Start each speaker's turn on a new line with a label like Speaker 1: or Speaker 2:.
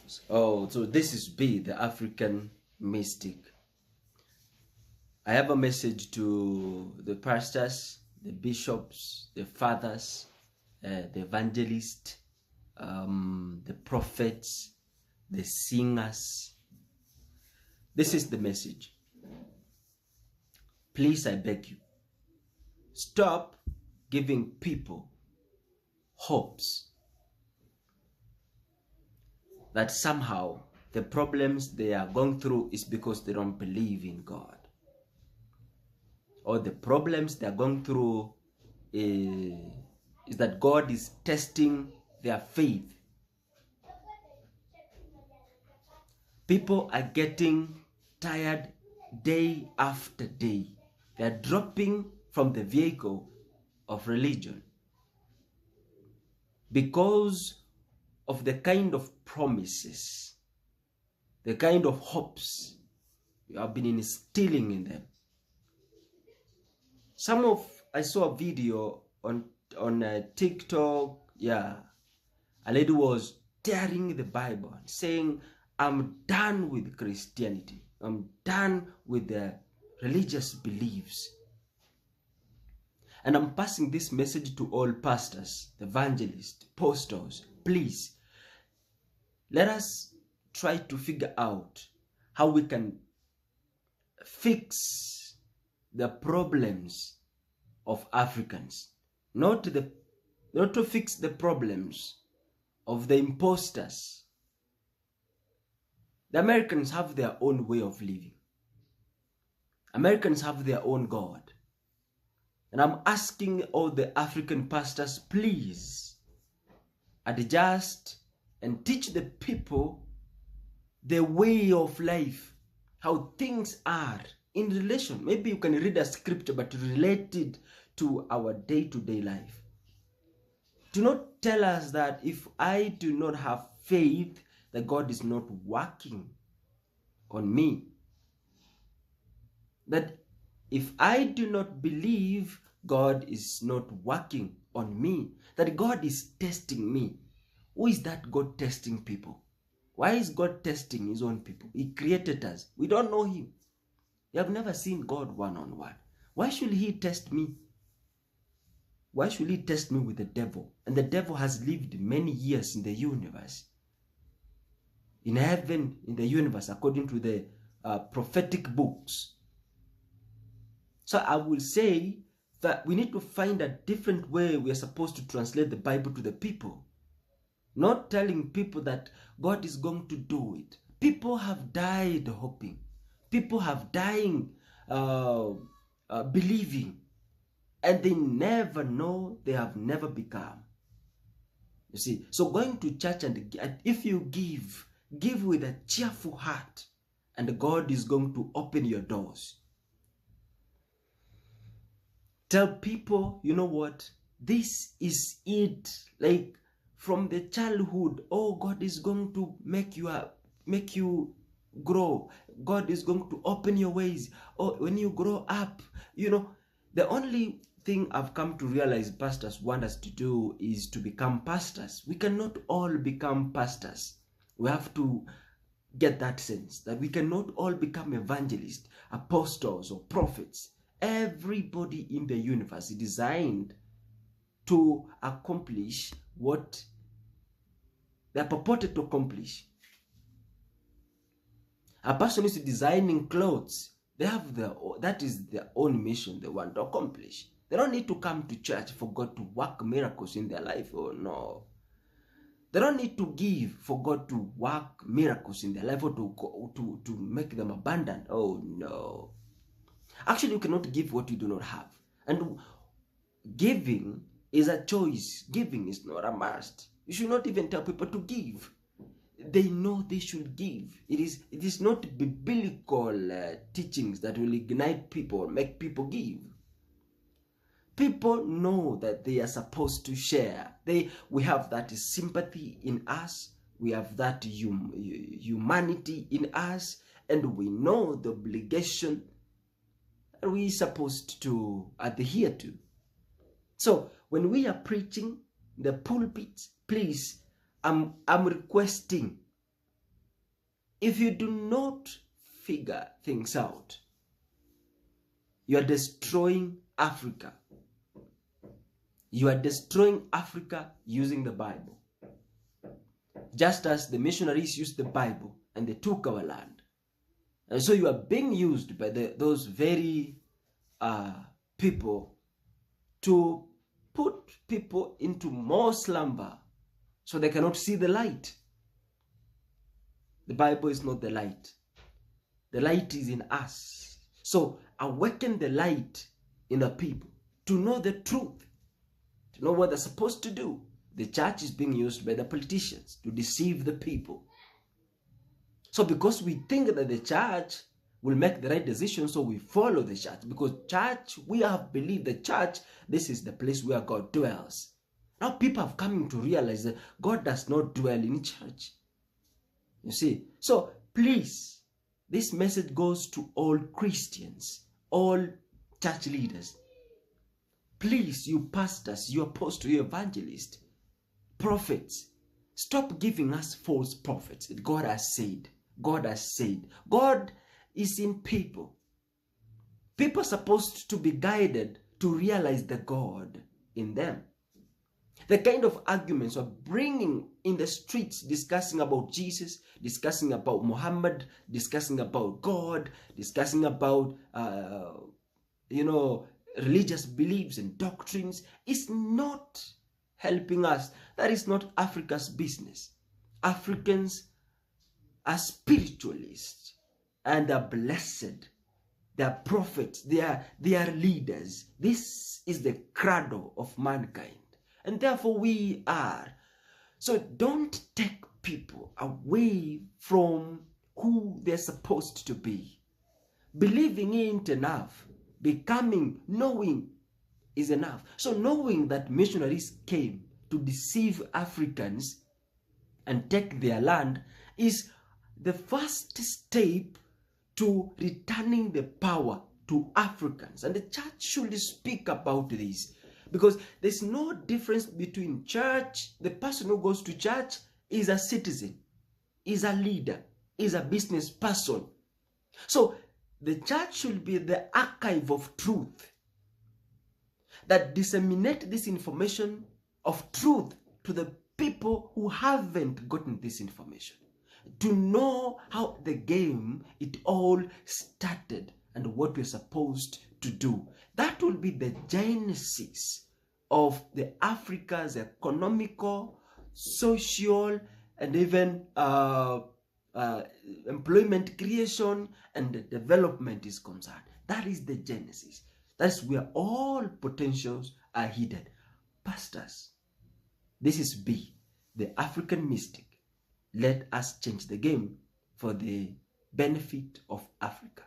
Speaker 1: So this is B, the African mystic. I have a message to the pastors, the bishops, the fathers, the evangelists, the prophets, the singers. This is the message. Please, I beg you, stop giving people hopes that somehow the problems they are going through is because they don't believe in God. Or the problems they are going through is that God is testing their faith. People are getting tired day after day. They are dropping from the vehicle of religion because of the kind of promises, the kind of hopes you have been instilling in them. I saw a video on TikTok. Yeah, a lady was tearing the Bible and saying, I'm done with Christianity. I'm done with the religious beliefs. And I'm passing this message to all pastors, evangelists, apostles. Please, let us try to figure out how we can fix the problems of Africans, not to fix the problems of the imposters. The Americans have their own way of living. Americans have their own God. And I'm asking all the African pastors, please adjust and teach the people the way of life, how things are in relation. Maybe you can read a scripture, but relate it to our day-to-day life. Do not tell us that if I do not have faith, that God is not working on me. That if I do not believe, God is not working on me. That God is testing me. Who is that God testing people? Why is God testing his own people? He created us. We don't know him. You have never seen God one-on-one. Why should he test me? Why should he test me with the devil? And the devil has lived many years in the universe. In heaven, in the universe, according to the prophetic books. So I will say that we need to find a different way we are supposed to translate the Bible to the people. Not telling people that God is going to do it. People have died hoping. People have dying believing. And they never know, they have never become. You see, so going to church and if you give with a cheerful heart, and God is going to open your doors. Tell people, you know what, this is it. Like from the childhood, oh, God is going to make you grow. God is going to open your ways. Oh, when you grow up, you know, the only thing I've come to realize pastors want us to do is to become pastors. We cannot all become pastors. We have to get that sense that we cannot all become evangelists, apostles, or prophets. Everybody in the universe is designed to accomplish what they are purported to accomplish. A person is designing clothes. They have that is their own mission they want to accomplish. They don't need to come to church for God to work miracles in their life. Oh no. They don't need to give for God to work miracles in their life or to make them abundant. Oh no. Actually, you cannot give what you do not have. And giving is a choice. Giving is not a must. You should not even tell people to give. They know they should give. It is not biblical teachings that will ignite people or make people give. People know that they are supposed to share. We have that sympathy in us. We have that humanity in us. And we know the obligation that we are supposed to adhere to. So when we are preaching the pulpit, please, I'm requesting If you do not figure things out, you are destroying Africa. You are destroying Africa using the Bible. Just as the missionaries used the Bible and they took our land. And so you are being used by those very people to put people into more slumber so they cannot see the light. The Bible is not the light. The light is in us. So awaken the light in the people to know the truth, to know what they're supposed to do. The church is being used by the politicians to deceive the people. So because we think that the church will make the right decision, so we follow the church. Because church, we have believed the church, this is the place where God dwells. Now people have come to realize that God does not dwell in church. You see? So please, this message goes to all Christians, all church leaders. Please, you pastors, you apostles, you evangelists, prophets, stop giving us false prophets. God has said. God has said. God is in people. People are supposed to be guided to realize the God in them. The kind of arguments we're bringing in the streets, discussing about Jesus, discussing about Muhammad, discussing about God, discussing about, religious beliefs and doctrines, is not helping us. That is not Africa's business. Africans are spiritualists and are blessed. They are prophets. They are leaders. This is the cradle of mankind. And therefore we are. So don't take people away from who they're supposed to be. Believing ain't enough. Knowing is enough. So knowing that missionaries came to deceive Africans and take their land is the first step to returning the power to Africans. And the church should speak about this. Because there's no difference between church. The person who goes to church is a citizen, is a leader, is a business person. So the church should be the archive of truth that disseminate this information of truth to the people who haven't gotten this information, to know how the game, it all started and what we're supposed to do. That will be the genesis of the Africa's economical, social, and even employment creation and development is concerned. That is the genesis. That's where all potentials are hidden. Pastors, this is B, the African mystic. Let us change the game for the benefit of Africa.